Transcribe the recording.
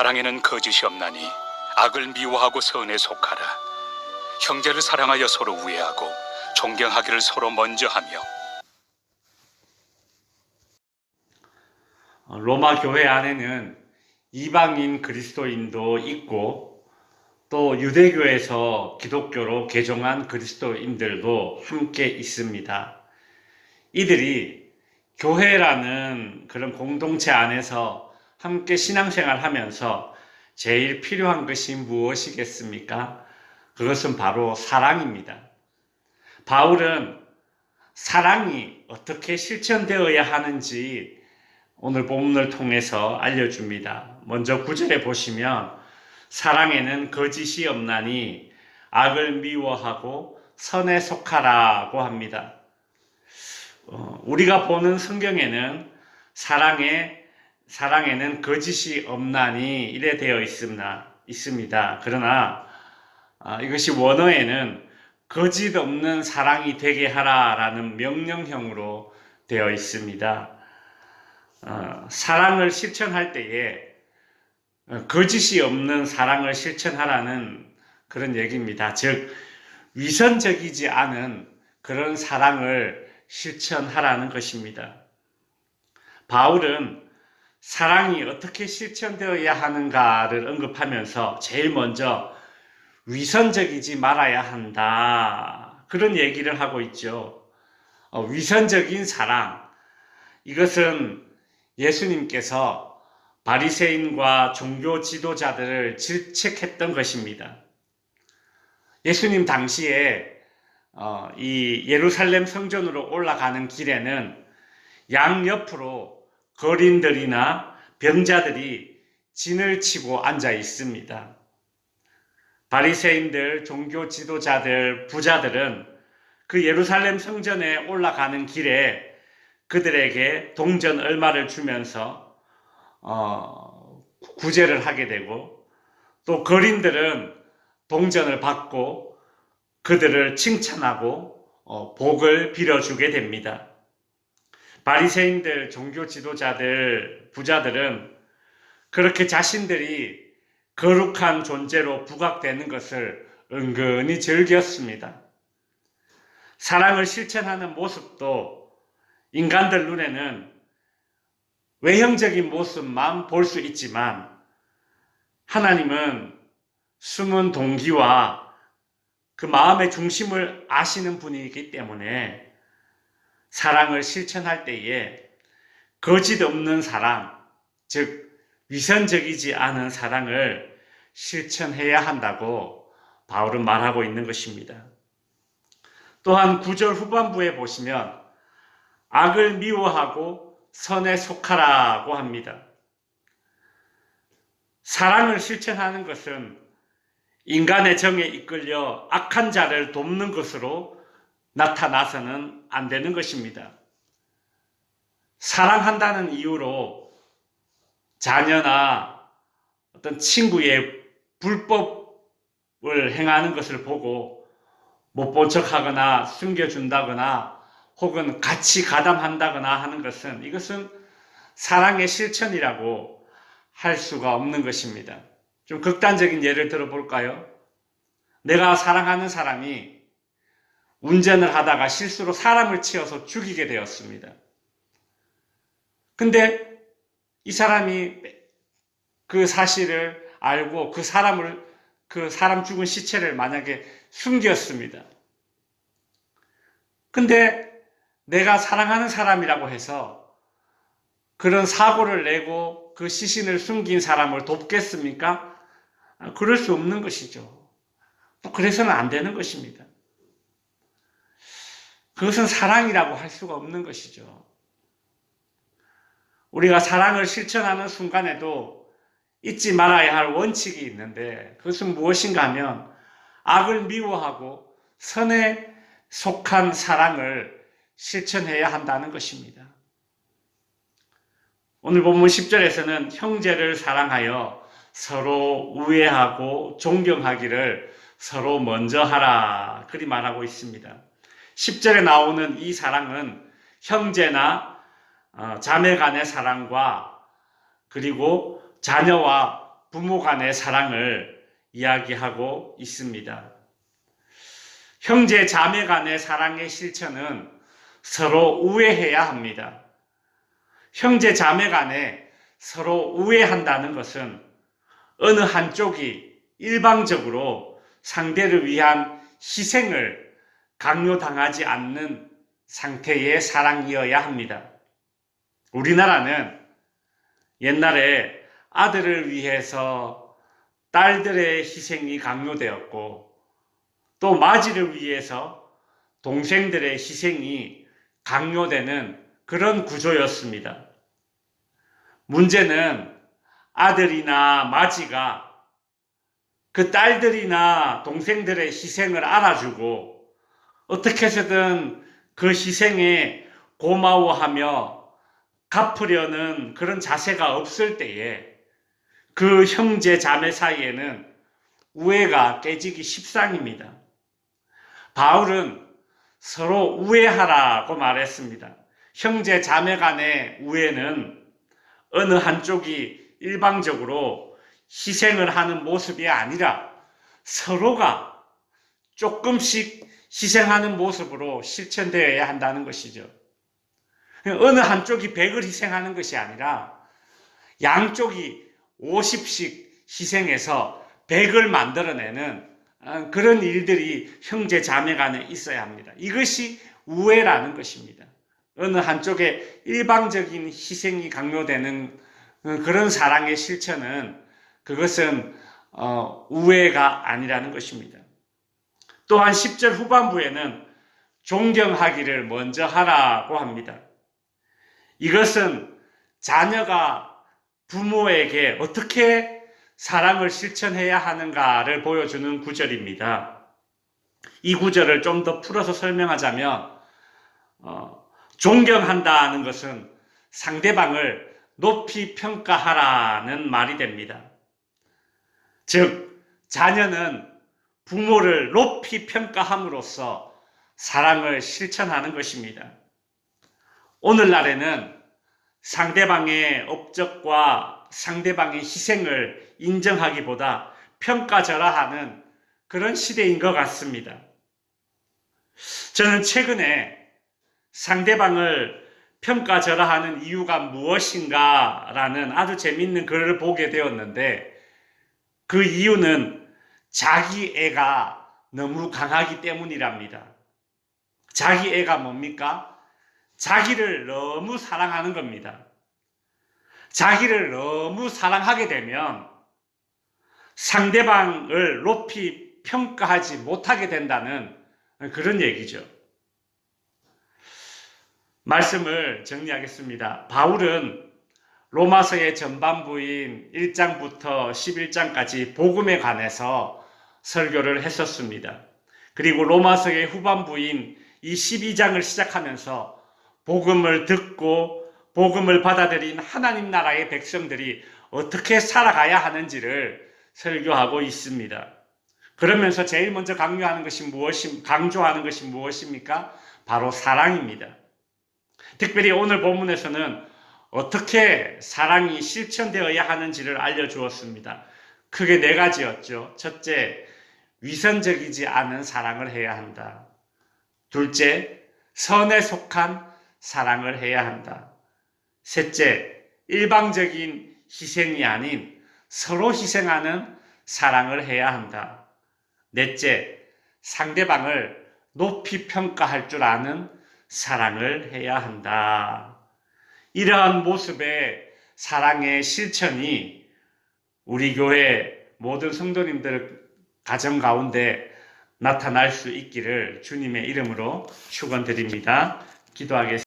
사랑에는 거짓이 없나니 악을 미워하고 선에 속하라. 형제를 사랑하여 서로 우애하고 존경하기를 서로 먼저 하며. 로마 교회 안에는 이방인 그리스도인도 있고 또 유대교에서 기독교로 개종한 그리스도인들도 함께 있습니다. 이들이 교회라는 그런 공동체 안에서 함께 신앙생활 하면서 제일 필요한 것이 무엇이겠습니까? 그것은 바로 사랑입니다. 바울은 사랑이 어떻게 실천되어야 하는지 오늘 본문을 통해서 알려줍니다. 먼저 9절에 보시면 사랑에는 거짓이 없나니 악을 미워하고 선에 속하라고 합니다. 우리가 보는 성경에는 사랑에는 거짓이 없나니 이래 되어 있습니다. 그러나 이것이 원어에는 거짓 없는 사랑이 되게 하라라는 명령형으로 되어 있습니다. 사랑을 실천할 때에 거짓이 없는 사랑을 실천하라는 그런 얘기입니다. 즉 위선적이지 않은 그런 사랑을 실천하라는 것입니다. 바울은 사랑이 어떻게 실천되어야 하는가를 언급하면서 제일 먼저 위선적이지 말아야 한다, 그런 얘기를 하고 있죠. 위선적인 사랑, 이것은 예수님께서 바리새인과 종교 지도자들을 질책했던 것입니다. 예수님 당시에 이 예루살렘 성전으로 올라가는 길에는 양옆으로 거린들이나 병자들이 진을 치고 앉아 있습니다. 바리새인들, 종교 지도자들, 부자들은 그 예루살렘 성전에 올라가는 길에 그들에게 동전 얼마를 주면서 구제를 하게 되고, 또 거린들은 동전을 받고 그들을 칭찬하고 복을 빌어주게 됩니다. 바리새인들, 종교 지도자들, 부자들은 그렇게 자신들이 거룩한 존재로 부각되는 것을 은근히 즐겼습니다. 사랑을 실천하는 모습도 인간들 눈에는 외형적인 모습만 볼 수 있지만 하나님은 숨은 동기와 그 마음의 중심을 아시는 분이기 때문에 사랑을 실천할 때에 거짓 없는 사랑, 즉 위선적이지 않은 사랑을 실천해야 한다고 바울은 말하고 있는 것입니다. 또한 9절 후반부에 보시면 악을 미워하고 선에 속하라고 합니다. 사랑을 실천하는 것은 인간의 정에 이끌려 악한 자를 돕는 것으로 나타나서는 안 되는 것입니다. 사랑한다는 이유로 자녀나 어떤 친구의 불법을 행하는 것을 보고 못 본 척하거나 숨겨준다거나 혹은 같이 가담한다거나 하는 것은, 이것은 사랑의 실천이라고 할 수가 없는 것입니다. 좀 극단적인 예를 들어볼까요? 내가 사랑하는 사람이 운전을 하다가 실수로 사람을 치어서 죽이게 되었습니다. 근데 이 사람이 그 사실을 알고 그 사람 죽은 시체를 만약에 숨겼습니다. 근데 내가 사랑하는 사람이라고 해서 그런 사고를 내고 그 시신을 숨긴 사람을 돕겠습니까? 그럴 수 없는 것이죠. 또 그래서는 안 되는 것입니다. 그것은 사랑이라고 할 수가 없는 것이죠. 우리가 사랑을 실천하는 순간에도 잊지 말아야 할 원칙이 있는데, 그것은 무엇인가 하면 악을 미워하고 선에 속한 사랑을 실천해야 한다는 것입니다. 오늘 본문 10절에서는 형제를 사랑하여 서로 우애하고 존경하기를 서로 먼저 하라, 그리 말하고 있습니다. 10절에 나오는 이 사랑은 형제나 자매 간의 사랑과 그리고 자녀와 부모 간의 사랑을 이야기하고 있습니다. 형제 자매 간의 사랑의 실천은 서로 우애해야 합니다. 형제 자매 간에 서로 우애한다는 것은 어느 한쪽이 일방적으로 상대를 위한 희생을 강요당하지 않는 상태의 사랑이어야 합니다. 우리나라는 옛날에 아들을 위해서 딸들의 희생이 강요되었고 또 마지를 위해서 동생들의 희생이 강요되는 그런 구조였습니다. 문제는 아들이나 마지가 그 딸들이나 동생들의 희생을 알아주고 어떻게 해서든 그 희생에 고마워하며 갚으려는 그런 자세가 없을 때에 그 형제 자매 사이에는 우애가 깨지기 십상입니다. 바울은 서로 우애하라고 말했습니다. 형제 자매 간의 우애는 어느 한쪽이 일방적으로 희생을 하는 모습이 아니라 서로가 조금씩 희생하는 모습으로 실천되어야 한다는 것이죠. 어느 한쪽이 100을 희생하는 것이 아니라 양쪽이 50씩 희생해서 100을 만들어내는 그런 일들이 형제 자매 간에 있어야 합니다. 이것이 우애라는 것입니다. 어느 한쪽에 일방적인 희생이 강요되는 그런 사랑의 실천은 그것은 우애가 아니라는 것입니다. 또한 10절 후반부에는 존경하기를 먼저 하라고 합니다. 이것은 자녀가 부모에게 어떻게 사랑을 실천해야 하는가를 보여주는 구절입니다. 이 구절을 좀 더 풀어서 설명하자면 존경한다는 것은 상대방을 높이 평가하라는 말이 됩니다. 즉 자녀는 부모를 높이 평가함으로써 사랑을 실천하는 것입니다. 오늘날에는 상대방의 업적과 상대방의 희생을 인정하기보다 평가절하하는 그런 시대인 것 같습니다. 저는 최근에 상대방을 평가절하하는 이유가 무엇인가라는 아주 재미있는 글을 보게 되었는데 그 이유는 자기애가 너무 강하기 때문이랍니다. 자기애가 뭡니까? 자기를 너무 사랑하는 겁니다. 자기를 너무 사랑하게 되면 상대방을 높이 평가하지 못하게 된다는 그런 얘기죠. 말씀을 정리하겠습니다. 바울은 로마서의 전반부인 1장부터 11장까지 복음에 관해서 설교를 했었습니다. 그리고 로마서의 후반부인 이 12장을 시작하면서 복음을 듣고 복음을 받아들인 하나님 나라의 백성들이 어떻게 살아가야 하는지를 설교하고 있습니다. 그러면서 제일 먼저 강조하는 것이 무엇입니까? 바로 사랑입니다. 특별히 오늘 본문에서는 어떻게 사랑이 실천되어야 하는지를 알려주었습니다. 크게 4가지였죠. 첫째, 위선적이지 않은 사랑을 해야 한다. 둘째, 선에 속한 사랑을 해야 한다. 셋째, 일방적인 희생이 아닌 서로 희생하는 사랑을 해야 한다. 넷째, 상대방을 높이 평가할 줄 아는 사랑을 해야 한다. 이러한 모습의 사랑의 실천이 우리 교회 모든 성도님들 가정 가운데 나타날 수 있기를 주님의 이름으로 축원드립니다. 기도하겠습니다.